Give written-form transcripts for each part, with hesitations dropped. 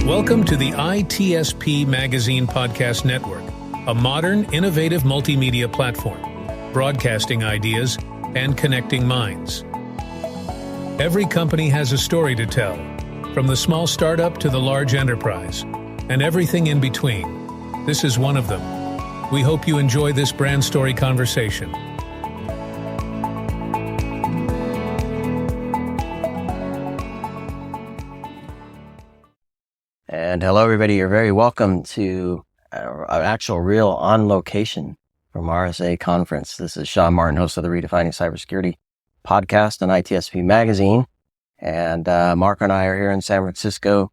Welcome to the ITSP Magazine Podcast Network, a modern, innovative multimedia platform, broadcasting ideas and connecting minds. Every company has a story to tell, from the small startup to the large enterprise, and everything in between. This is one of them. We hope you enjoy this brand story conversation. And hello, everybody. You're very welcome to an actual real on location from RSA conference. This is Sean Martin, host of the Redefining Cybersecurity podcast on ITSP Magazine. And Marco and I are here in San Francisco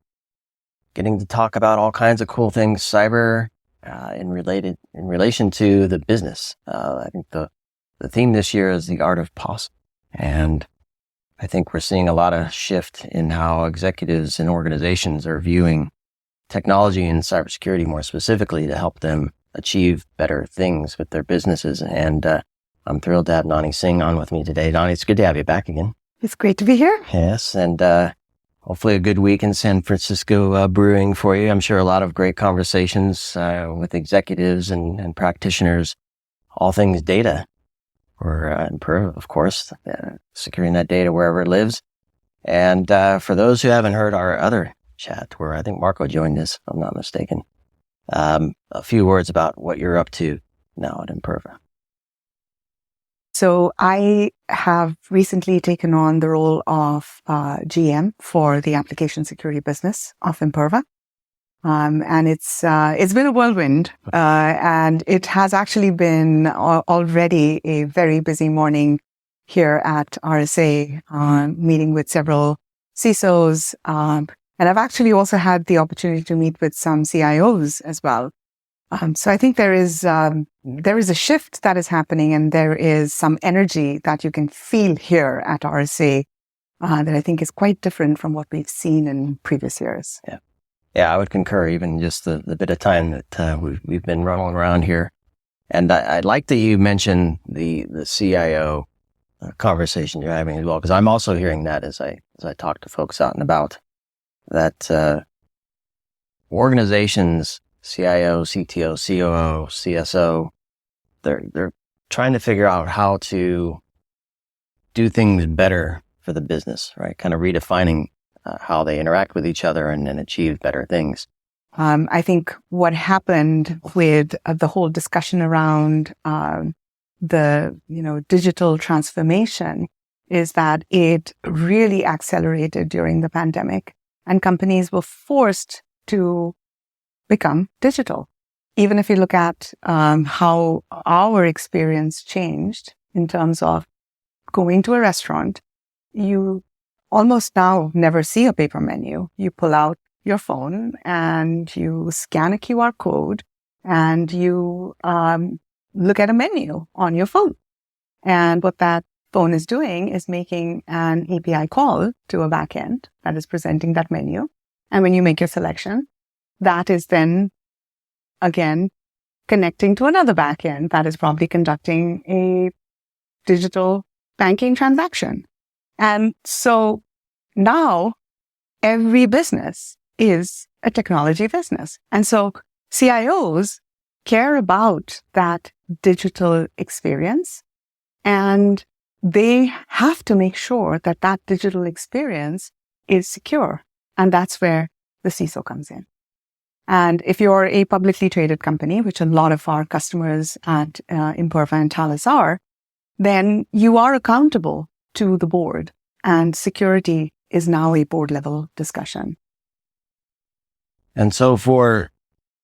getting to talk about all kinds of cool things, cyber, in relation to the business. I think the theme this year is the art of possible. And I think we're seeing a lot of shift in how executives and organizations are viewing technology and cybersecurity more specifically to help them achieve better things with their businesses. And I'm thrilled to have Nanhi Singh on with me today. Nanhi, it's good to have you back again. It's great to be here. Yes, and hopefully a good week in San Francisco brewing for you. I'm sure a lot of great conversations with executives and practitioners, all things data. Or Imperva, of course, securing that data wherever it lives. And for those who haven't heard our other chat, where I think Marco joined us, if I'm not mistaken, a few words about what you're up to now at Imperva. So I have recently taken on the role of GM for the application security business of Imperva. And it's been a whirlwind, and it has actually been already a very busy morning here at RSA, meeting with several CISOs. And I've actually also had the opportunity to meet with some CIOs as well. So I think there is a shift that is happening, and there is some energy that you can feel here at RSA, that I think is quite different from what we've seen in previous years. Yeah. Yeah, I would concur, even just the bit of time that we've been rolling around here. And I'd like that you mention the CIO conversation you're having as well, because I'm also hearing that as I talk to folks out and about, that organizations, CIO, CTO, COO, CSO, they're trying to figure out how to do things better for the business, right? Kind of redefining how they interact with each other and achieve better things. I think what happened with the whole discussion around the digital transformation is that it really accelerated during the pandemic, and companies were forced to become digital. Even if you look at how our experience changed in terms of going to a restaurant, you almost now never see a paper menu. You pull out your phone and you scan a QR code and you look at a menu on your phone. And what that phone is doing is making an API call to a backend that is presenting that menu. And when you make your selection, that is then again connecting to another backend that is probably conducting a digital banking transaction. And so now every business is a technology business. And so CIOs care about that digital experience, and they have to make sure that that digital experience is secure. And that's where the CISO comes in. And if you're a publicly traded company, which a lot of our customers at Imperva and Thales are, then you are accountable to the board, and security is now a board level discussion. And so for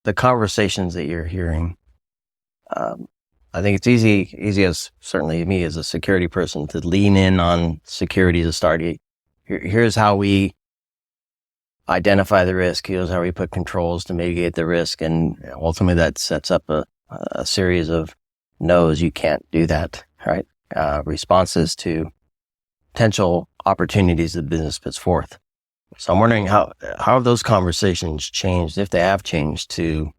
the conversations that you're hearing, I think it's easy as certainly me as a security person to lean in on security to start. Here's how we identify the risk. Here's how we put controls to mitigate the risk. And ultimately that sets up a series of no's. You can't do that, right? Responses to potential opportunities the business puts forth. So I'm wondering how have those conversations changed, if they have changed, to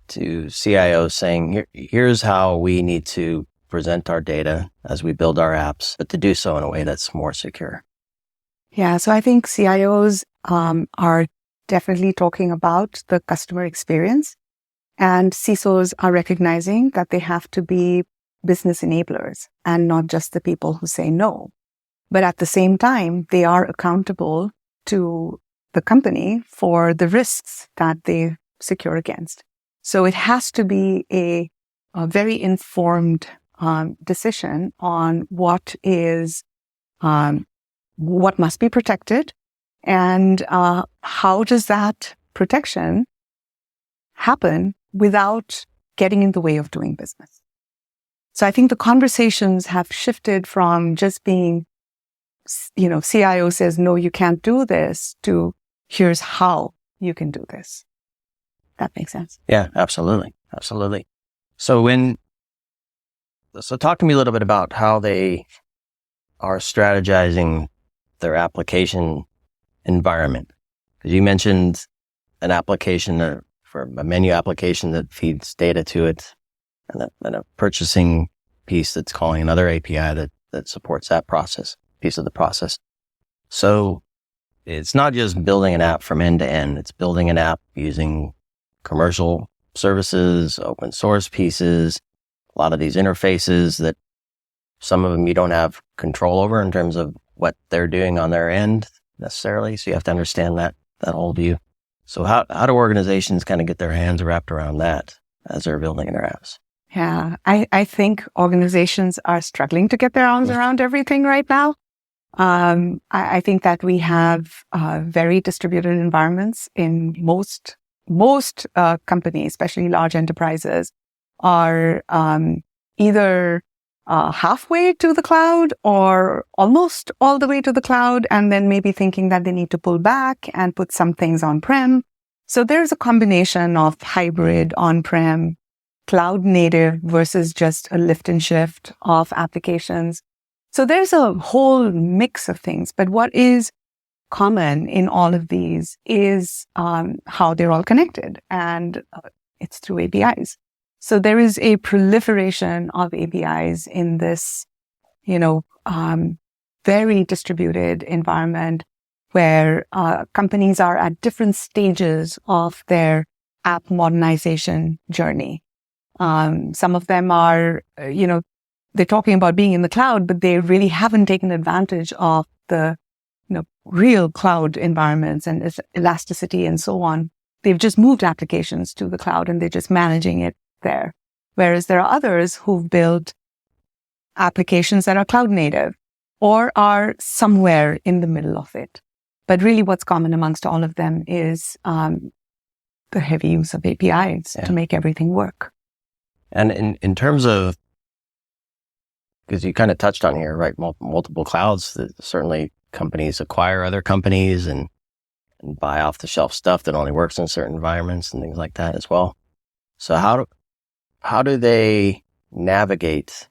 CIOs saying, here's how we need to present our data as we build our apps, but to do so in a way that's more secure. Yeah, so I think CIOs are definitely talking about the customer experience. And CISOs are recognizing that they have to be business enablers and not just the people who say no. But at the same time, they are accountable to the company for the risks that they secure against. So it has to be a very informed decision on what must be protected and how does that protection happen without getting in the way of doing business. So I think the conversations have shifted from just being, CIO says, no, you can't do this, to here's how you can do this. That makes sense. Yeah, absolutely. Absolutely. So talk to me a little bit about how they are strategizing their application environment. Because you mentioned an application for a menu application that feeds data to it, and a purchasing piece that's calling another API that supports that piece of the process. So it's not just building an app from end to end. It's building an app using commercial services, open source pieces, a lot of these interfaces that some of them you don't have control over in terms of what they're doing on their end necessarily. So you have to understand that whole view. So how do organizations kind of get their hands wrapped around that as they're building their apps? Yeah, I think organizations are struggling to get their arms around everything right now. I think that we have very distributed environments in most companies, especially large enterprises, are either halfway to the cloud or almost all the way to the cloud, and then maybe thinking that they need to pull back and put some things on-prem. So there's a combination of hybrid, on-prem, cloud native versus just a lift and shift of applications. So there's a whole mix of things. But what is common in all of these is how they're all connected, and it's through APIs. So there is a proliferation of APIs in this, very distributed environment where companies are at different stages of their app modernization journey. Some of them are, they're talking about being in the cloud, but they really haven't taken advantage of the, real cloud environments and its elasticity and so on. They've just moved applications to the cloud and they're just managing it there. Whereas there are others who've built applications that are cloud native or are somewhere in the middle of it. But really what's common amongst all of them is the heavy use of APIs to make everything work. And in terms of, because you kind of touched on here, right? Multiple clouds, certainly companies acquire other companies and buy off the shelf stuff that only works in certain environments and things like that as well. So how do they navigate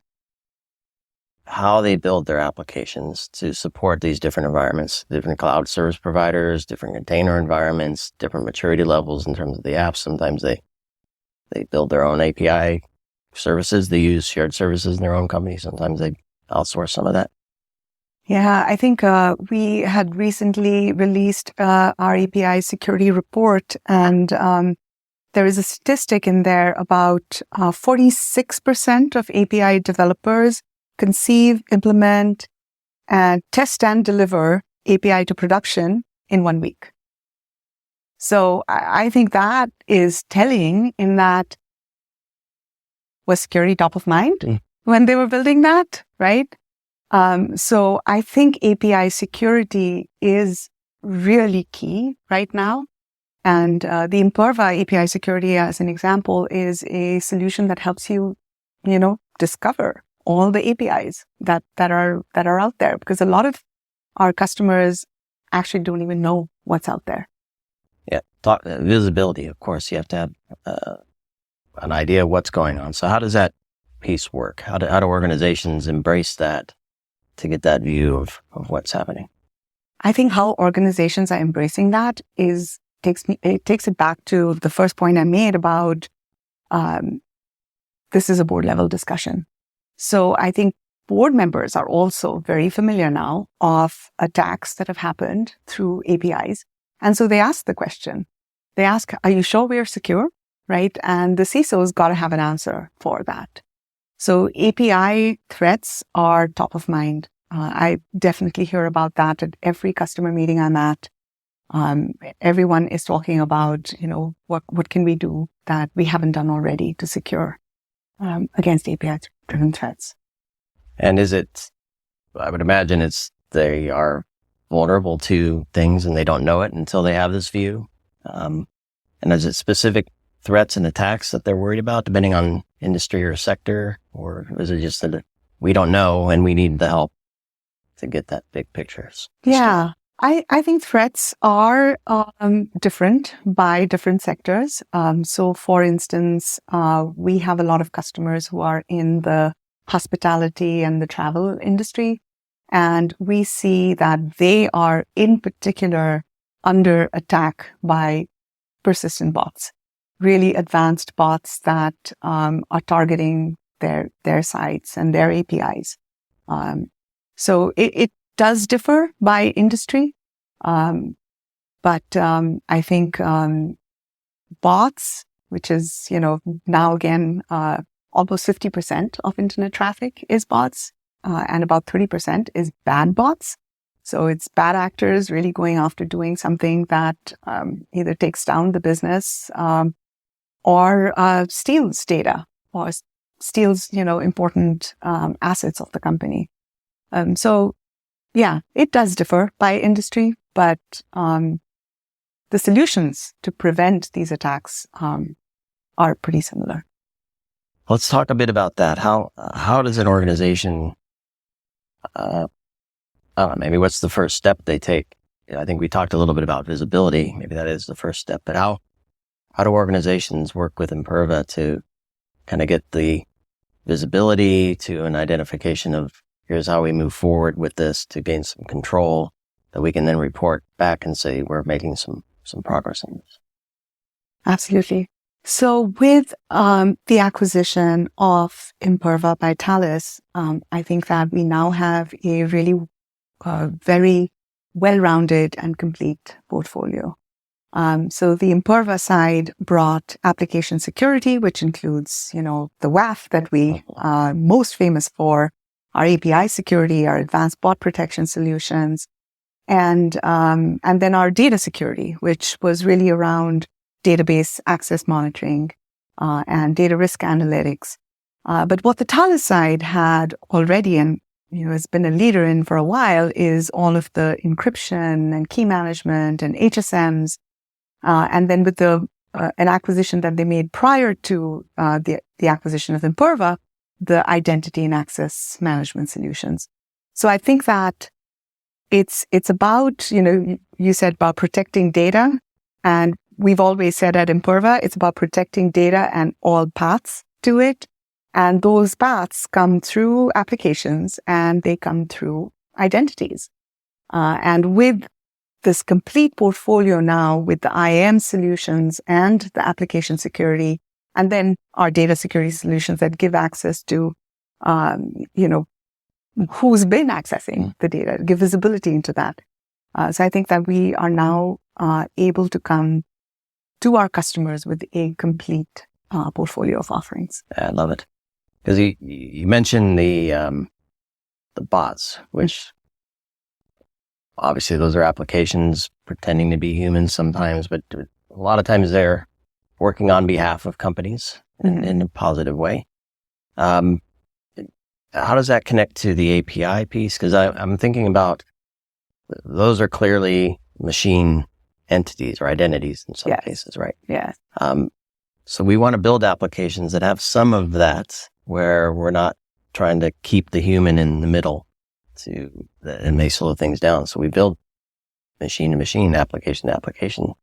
how they build their applications to support these different environments, different cloud service providers, different container environments, different maturity levels in terms of the apps? Sometimes they build their own API services. They use shared services in their own company. Sometimes they outsource some of that. Yeah, I think we had recently released our API security report, and there is a statistic in there about 46% of API developers conceive, implement, and test and deliver API to production in 1 week. So I think that is telling in that was security top of mind when they were building that, right? So I think API security is really key right now. And the Imperva API security, as an example, is a solution that helps you, discover all the APIs that are out there, because a lot of our customers actually don't even know what's out there. Yeah, visibility. Of course, you have to have an idea of what's going on. So how does that piece work? How do organizations embrace that to get that view of what's happening? I think how organizations are embracing that takes it back to the first point I made about this is a board level discussion. So I think board members are also very familiar now of attacks that have happened through APIs, And so they ask the question. They ask, are you sure we are secure? Right? And the CISO's got to have an answer for that. So API threats are top of mind. I definitely hear about that at every customer meeting I'm at. Everyone is talking about, what can we do that we haven't done already to secure against API-driven threats. And I would imagine they are vulnerable to things and they don't know it until they have this view. And is it specific threats and attacks that they're worried about, depending on industry or sector? Or is it just that we don't know and we need the help to get that big picture? Yeah, I think threats are different by different sectors. So for instance, we have a lot of customers who are in the hospitality and the travel industry. And we see that they are in particular under attack by persistent bots, really advanced bots that are targeting their sites and their APIs. So it does differ by industry. But I think bots, which is, now again, almost 50% of internet traffic is bots, and about 30% is bad bots. So it's bad actors really going after doing something that either takes down the business or steals data or steals, important assets of the company. So, yeah, it does differ by industry, but the solutions to prevent these attacks are pretty similar. Let's talk a bit about that. How does an organization, maybe what's the first step they take? I think we talked a little bit about visibility. Maybe that is the first step. But how do organizations work with Imperva to kind of get the visibility to an identification of here's how we move forward with this to gain some control that we can then report back and say we're making some progress in this? Absolutely. So with the acquisition of Imperva by Thales, I think that we now have a really very well-rounded and complete portfolio. So the Imperva side brought application security, which includes, the WAF that we are most famous for, our API security, our advanced bot protection solutions, and then our data security, which was really around database access monitoring and data risk analytics. But what the Thales side had already and has been a leader in for a while is all of the encryption and key management and HSMs. And then with an acquisition that they made prior to the acquisition of Imperva, the identity and access management solutions. So I think that it's about, you said about protecting data, and we've always said at Imperva, it's about protecting data and all paths to it. And those paths come through applications and they come through identities. And with this complete portfolio now with the IAM solutions and the application security, and then our data security solutions that give access to, who's been accessing the data, give visibility into that. So I think that we are now able to come to our customers with a complete portfolio of offerings. I love it. Because you mentioned the bots, which obviously those are applications pretending to be humans sometimes, but a lot of times they're working on behalf of companies in a positive way. How does that connect to the API piece? Because I'm thinking about those are clearly machine entities or identities in some cases, right? Yeah. So we want to build applications that have some of that where we're not trying to keep the human in the middle and may slow things down. So we build machine to machine, application to application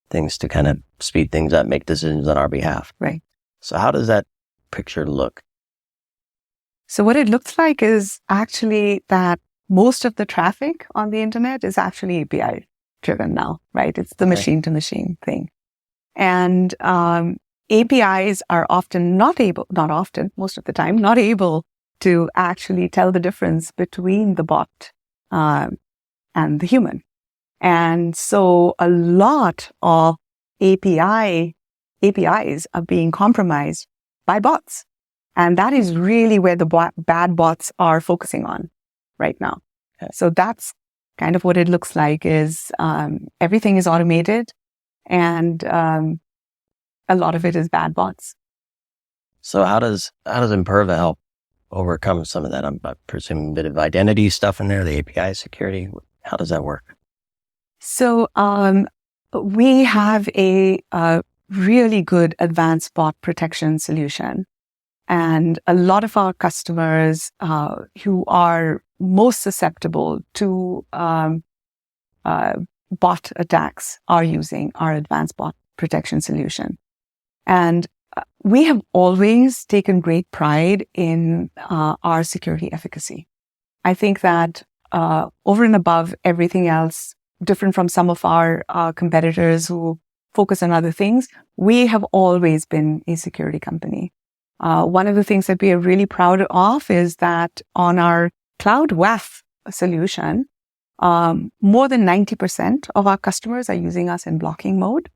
things to kind of speed things up, make decisions on our behalf. Right. So how does that picture look? So what it looks like is actually that most of the traffic on the internet is actually API driven now, right? It's the machine to machine thing. And APIs are often most of the time, not able to actually tell the difference between the bot and the human. And so a lot of APIs are being compromised by bots. And that is really where the bad bots are focusing on right now. Okay. So that's kind of what it looks like is everything is automated and a lot of it is bad bots. So how does Imperva help overcome some of that? I'm presuming a bit of identity stuff in there, the API security. How does that work? So we have a really good advanced bot protection solution. And a lot of our customers who are most susceptible to bot attacks are using our advanced bot protection solution. And we have always taken great pride in our security efficacy. I think that over and above everything else, different from some of our competitors who focus on other things, we have always been a security company. One of the things that we are really proud of is that on our cloud WAF solution, more than 90% of our customers are using us in blocking mode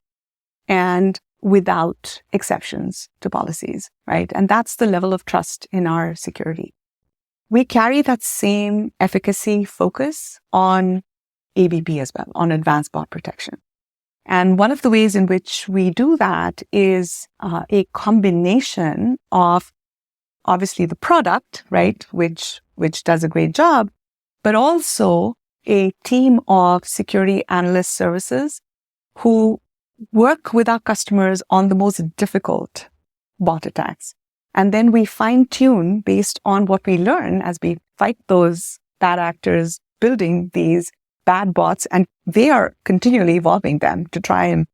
and without exceptions to policies, right? And that's the level of trust in our security. We carry that same efficacy focus on ABP as well, on advanced bot protection. And one of the ways in which we do that is a combination of obviously the product, right, which does a great job, but also a team of security analyst services who work with our customers on the most difficult bot attacks. And then we fine tune based on what we learn as we fight those bad actors building these bad bots, and they are continually evolving them to try and,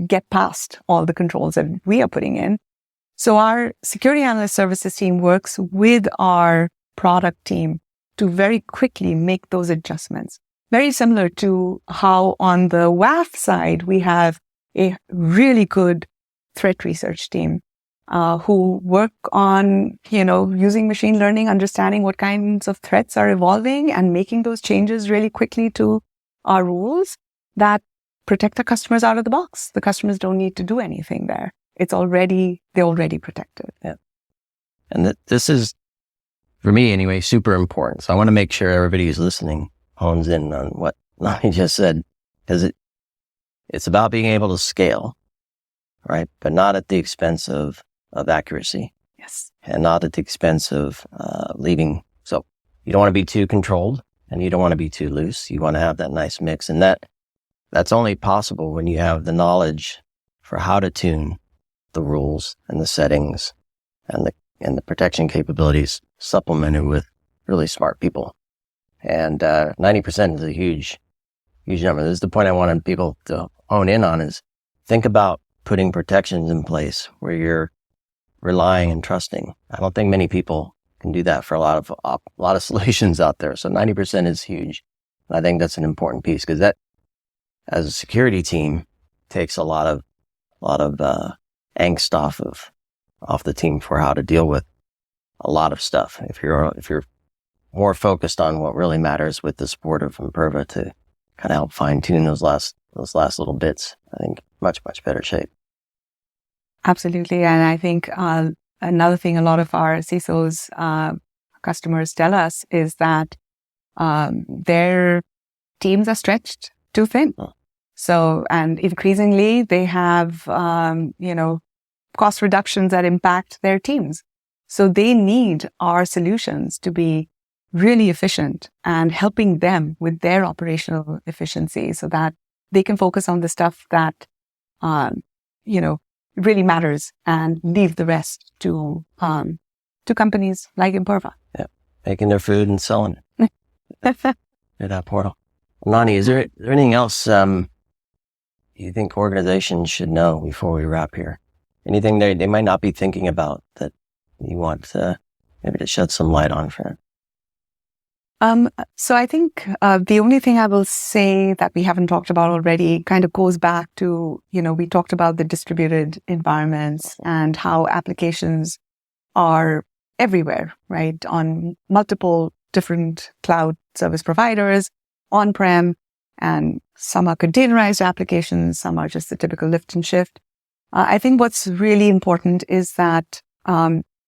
get past all the controls that we are putting in. So our security analyst services team works with our product team to very quickly make those adjustments. Very similar to how on the WAF side, we have a really good threat research team who work on, using machine learning, understanding what kinds of threats are evolving and making those changes really quickly to our rules that protect our customers out of the box. The customers don't need to do anything there. They're already protected. Yeah. And this is, for me anyway, super important. So I want to make sure everybody who's listening hones in on what Nanhi just said, because it's about being able to scale, right? But not at the expense of accuracy. Yes. And not at the expense of leaving. So you don't want to be too controlled and you don't want to be too loose. You want to have that nice mix. And that's only possible when you have the knowledge for how to tune the rules and the settings and the protection capabilities supplemented with really smart people. And 90% is a huge number. This is the point I wanted people to hone in on is think about putting protections in place where you're relying and trusting. I don't think many people can do that for a lot of solutions out there. So 90% is huge. And I think that's an important piece because that, as a security team, takes a lot of angst off the team for how to deal with a lot of stuff. If you're more focused on what really matters with the support of Imperva to kind of help fine tune those last little bits, I think much better shape. Absolutely. And I think another thing a lot of our CISOs customers tell us is that their teams are stretched too thin. Oh. So, and increasingly they have, cost reductions that impact their teams. So they need our solutions to be really efficient and helping them with their operational efficiency so that they can focus on the stuff that, really matters and leave the rest to companies like Imperva. Yeah. Making their food and selling it. Through that portal. Nanhi, is there anything else you think organizations should know before we wrap here? Anything they might not be thinking about that you want maybe to shed some light on for them? So I think the only thing I will say that we haven't talked about already kind of goes back to, we talked about the distributed environments and how applications are everywhere, right? On multiple different cloud service providers, on-prem, and some are containerized applications, some are just the typical lift and shift. I think what's really important is that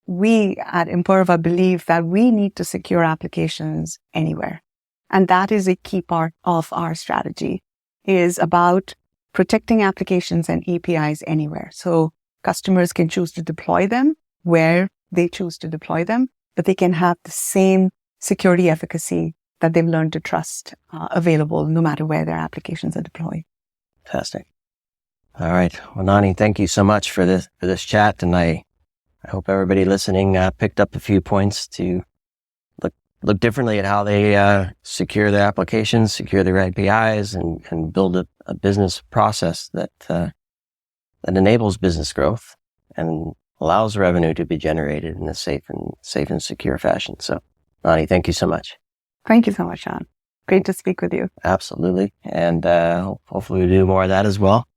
we at Imperva believe that we need to secure applications anywhere. And that is a key part of our strategy, is about protecting applications and APIs anywhere. So customers can choose to deploy them where they choose to deploy them, but they can have the same security efficacy that they've learned to trust available no matter where their applications are deployed. Fantastic. All right. Well, Nanhi, thank you so much for this chat. And I hope everybody listening picked up a few points to look differently at how they secure their applications, secure their APIs, and build a business process that enables business growth and allows revenue to be generated in a safe and secure fashion. So, Nanhi, thank you so much. Thank you so much, Sean. Great to speak with you. Absolutely. And hopefully we'll do more of that as well.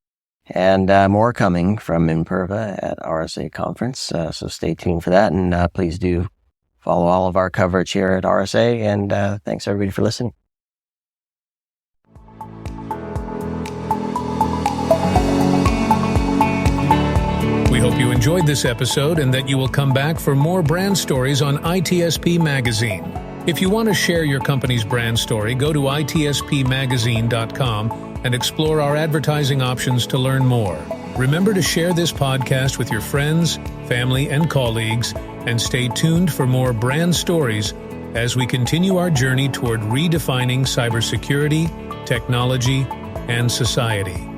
And more coming from Imperva at RSA conference. So stay tuned for that. And please do follow all of our coverage here at RSA. And thanks everybody for listening. We hope you enjoyed this episode and that you will come back for more brand stories on ITSP Magazine. If you want to share your company's brand story, go to itspmagazine.com and explore our advertising options to learn more. Remember to share this podcast with your friends, family, and colleagues, and stay tuned for more brand stories as we continue our journey toward redefining cybersecurity, technology, and society.